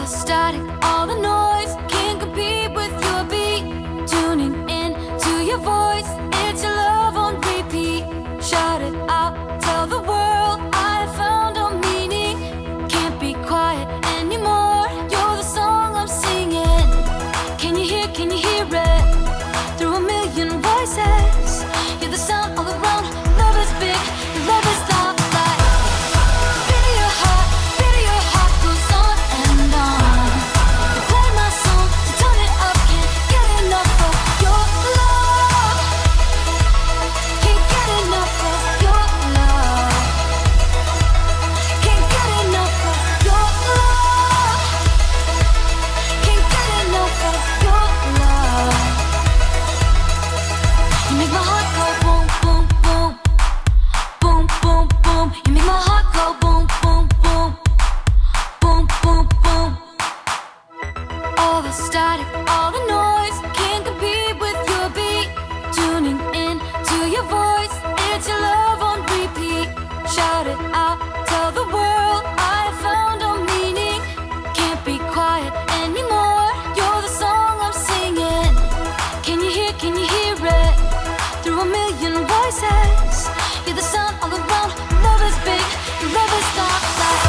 the static, all the noise can't compete with your beat. Tuning in to your voice, it's your love on repeat. Shout it out, tell the world I found a meaning. Can't be quiet anymore, you're the song I'm singing. Can you hear it? Through a million voices, you're the sound all around. Love is big, your love is loud. Static, all the noise can't compete with your beat. Tuning in to your voice, it's your love on repeat. Shout it out, tell the world I found a meaning. Can't be quiet anymore, you're the song I'm singing. Can you hear it? Through a million voices, you're the sound all around. Love is big, your love is not like.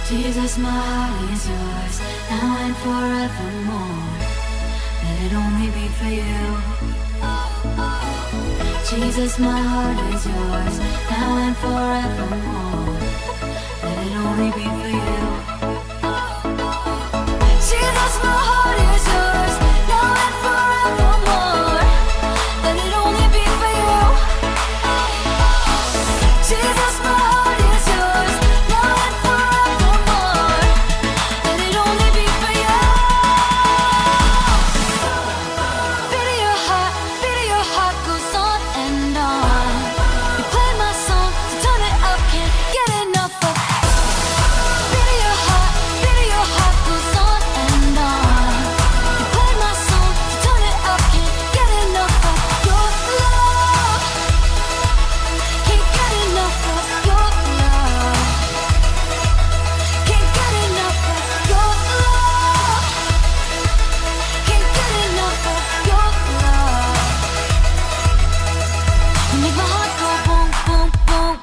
Jesus, my heart is yours, now and forevermore. Let it only be for you. Jesus, my heart is yours, now and forevermore. Let it only be for you. Jesus, my heart is yours, now and forevermore. Let it only be for you. Jesus, my heart is yours, now and forevermore. Let it only be for you. Beat your heart goes on and on. You play my song, so turn it up, can't get enough of. Beat your heart goes on and on. You play my song, so turn it up, can't get enough of your love. Can't get enough of your love. Can't get enough of your love. Can't get enough of your love. You make my heart go boom, boom, boom.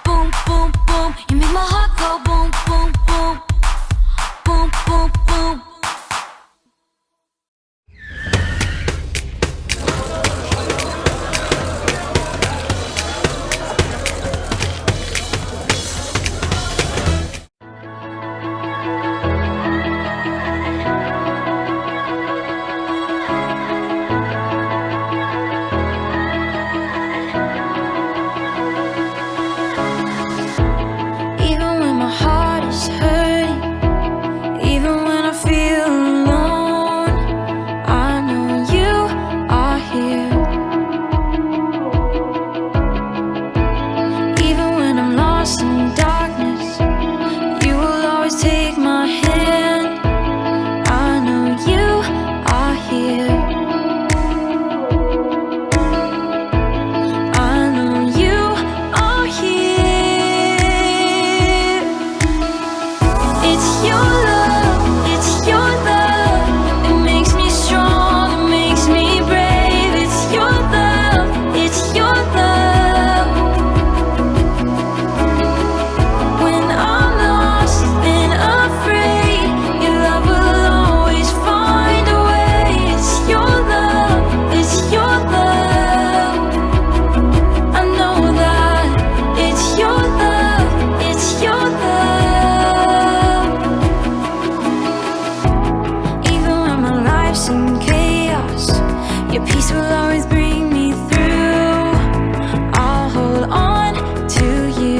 Boom, boom, boom. You make my heart go boom, boom, boom. Boom, boom, boom. Even when my heart is hurting, even when I feel alone, I know you are here. Even when I'm lost in darkness, you will always take my hand. I know you are here. I know you are here. It's your love, it makes me strong, it makes me brave. It's your love, when I'm lost and afraid, your love will always find a way. It's your love, I know that. It's your love, even when my life's in chaos, your peace will always bring me through. I'll hold on to you.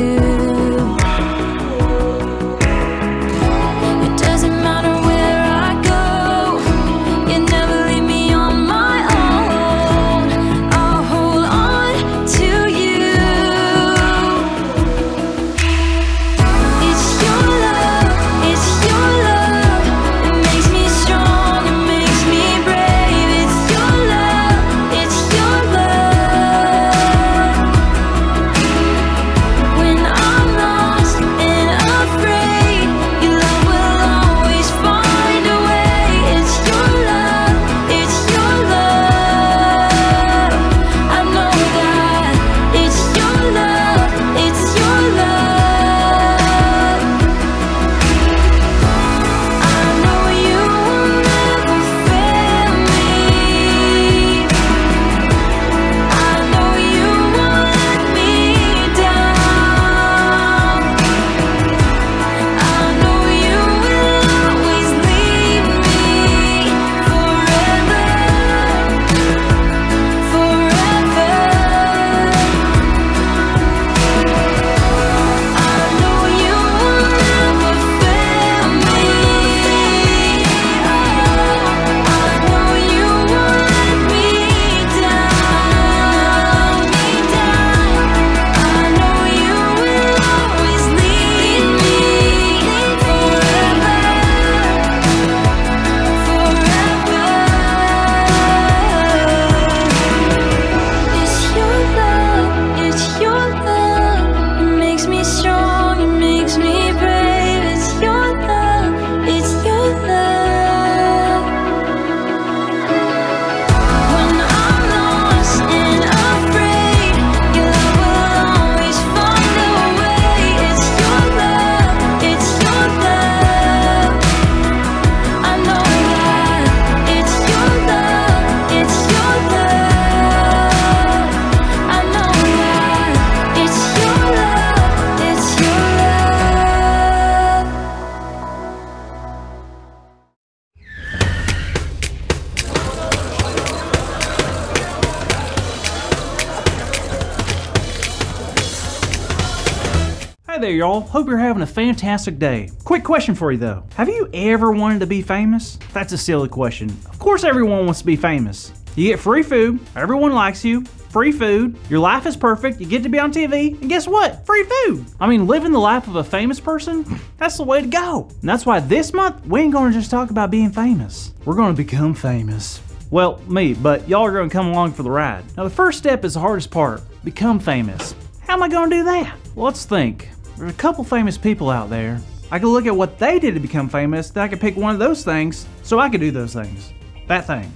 Hi there, y'all. Hope you're having a fantastic day. Quick question for you, though. Have you ever wanted to be famous? That's a silly question. Of course everyone wants to be famous. You get free food, everyone likes you, free food, your life is perfect, you get to be on TV, and guess what? Free food! I mean, living the life of a famous person, that's the way to go. And that's why this month, we ain't gonna just talk about being famous. We're gonna become famous. Well, me, but y'all are gonna come along for the ride. Now the first step is the hardest part, become famous. How am I gonna do that? Well, let's think. There's a couple famous people out there. I could look at what they did to become famous, then I could pick one of those things, so I could do those things. That thing.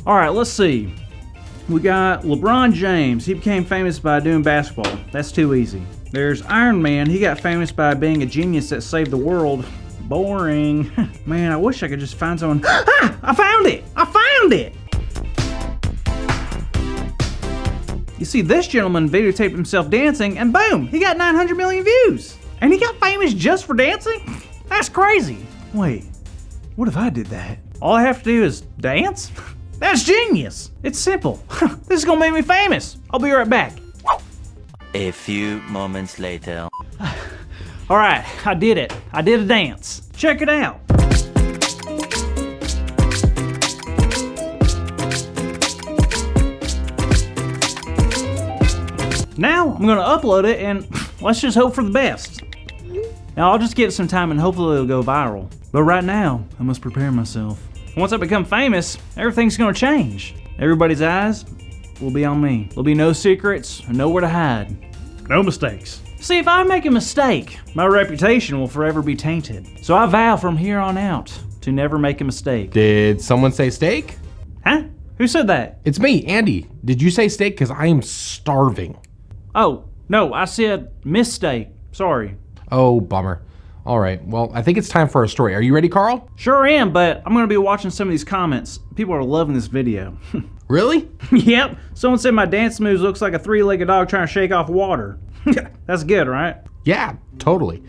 Alright, let's see. We got LeBron James. He became famous by doing basketball. That's too easy. There's Iron Man. He got famous by being a genius that saved the world. Boring. Man, I wish I could just find someone. Ah! I found it! I found it! You see, this gentleman videotaped himself dancing, and boom, he got 900 million views. And he got famous just for dancing? That's crazy. Wait, what if I did that? All I have to do is dance? That's genius. It's simple. This is gonna make me famous. I'll be right back. A few moments later. All right, I did it. I did a dance. Check it out. Now I'm gonna upload it and let's just hope for the best. Now I'll just give it some time and hopefully it'll go viral. But right now, I must prepare myself. Once I become famous, everything's gonna change. Everybody's eyes will be on me. There'll be no secrets, nowhere to hide. No mistakes. See, if I make a mistake, my reputation will forever be tainted. So I vow from here on out to never make a mistake. Did someone say steak? Huh? Who said that? It's me, Andy. Did you say steak? Because I am starving. Oh, no, I said mistake. Sorry. Oh, bummer. All right, well, I think it's time for our story. Are you ready, Carl? Sure am, but I'm gonna be watching some of these comments. People are loving this video. Really? Yep, someone said my dance moves looks like a three-legged dog trying to shake off water. That's good, right? Yeah, totally.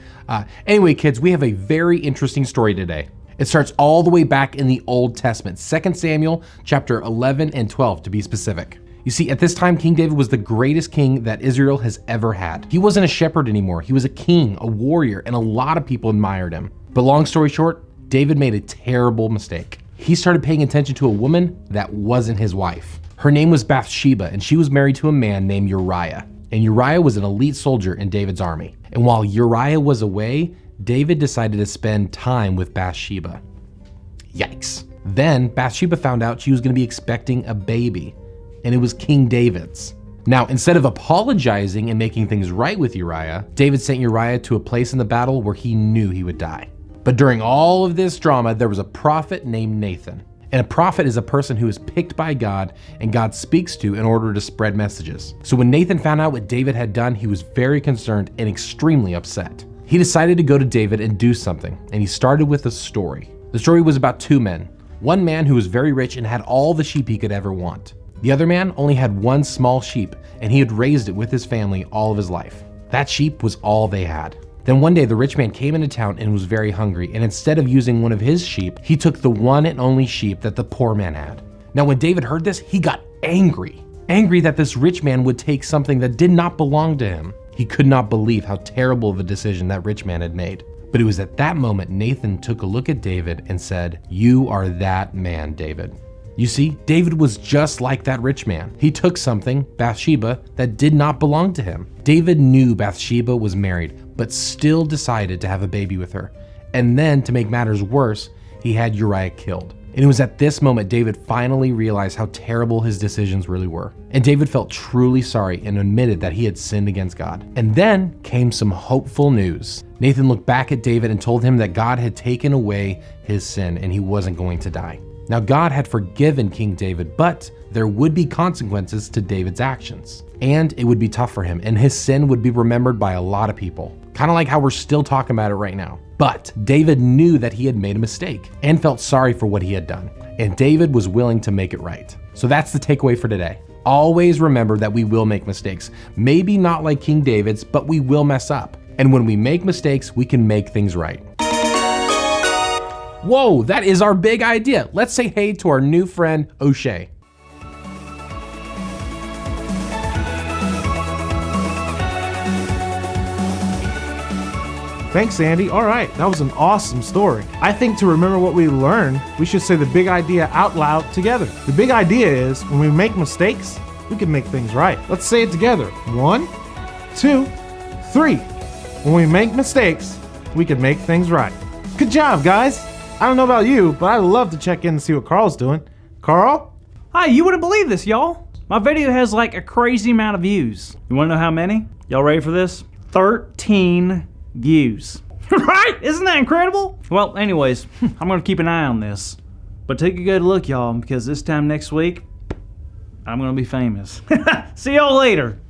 Anyway, kids, we have a very interesting story today. It starts all the way back in the Old Testament, 2 Samuel chapter 11 and 12 to be specific. You see, at this time, King David was the greatest king that Israel has ever had. He wasn't a shepherd anymore. He was a king, a warrior, and a lot of people admired him. But long story short, David made a terrible mistake. He started paying attention to a woman that wasn't his wife. Her name was Bathsheba, and she was married to a man named Uriah. And Uriah was an elite soldier in David's army. And while Uriah was away, David decided to spend time with Bathsheba. Yikes. Then Bathsheba found out she was going to be expecting a baby, and it was King David's. Now, instead of apologizing and making things right with Uriah, David sent Uriah to a place in the battle where he knew he would die. But during all of this drama, there was a prophet named Nathan. And a prophet is a person who is picked by God and God speaks to in order to spread messages. So when Nathan found out what David had done, he was very concerned and extremely upset. He decided to go to David and do something, and he started with a story. The story was about two men. One man who was very rich and had all the sheep he could ever want. The other man only had one small sheep, and he had raised it with his family all of his life. That sheep was all they had. Then one day the rich man came into town and was very hungry, and instead of using one of his sheep, he took the one and only sheep that the poor man had. Now when David heard this, he got angry that this rich man would take something that did not belong to him. He could not believe how terrible of a decision that rich man had made. But it was at that moment Nathan took a look at David and said, "You are that man, David." You see, David was just like that rich man. He took something, Bathsheba, that did not belong to him. David knew Bathsheba was married, but still decided to have a baby with her. And then, to make matters worse, he had Uriah killed. And it was at this moment David finally realized how terrible his decisions really were. And David felt truly sorry and admitted that he had sinned against God. And then came some hopeful news. Nathan looked back at David and told him that God had taken away his sin and he wasn't going to die. Now God had forgiven King David, but there would be consequences to David's actions. And it would be tough for him, and his sin would be remembered by a lot of people. Kind of like how we're still talking about it right now. But David knew that he had made a mistake and felt sorry for what he had done. And David was willing to make it right. So that's the takeaway for today. Always remember that we will make mistakes. Maybe not like King David's, but we will mess up. And when we make mistakes, we can make things right. Whoa, that is our big idea. Let's say hey to our new friend, O'Shea. Thanks, Andy. All right, that was an awesome story. I think to remember what we learned, we should say the big idea out loud together. The big idea is when we make mistakes, we can make things right. Let's say it together. 1, 2, 3. When we make mistakes, we can make things right. Good job, guys. I don't know about you, but I'd love to check in and see what Carl's doing. Carl? Hi, you wouldn't believe this, y'all. My video has like a crazy amount of views. You wanna know how many? Y'all ready for this? 13 views. Right? Isn't that incredible? Well, anyways, I'm gonna keep an eye on this. But take a good look, y'all, because this time next week, I'm gonna be famous. See y'all later.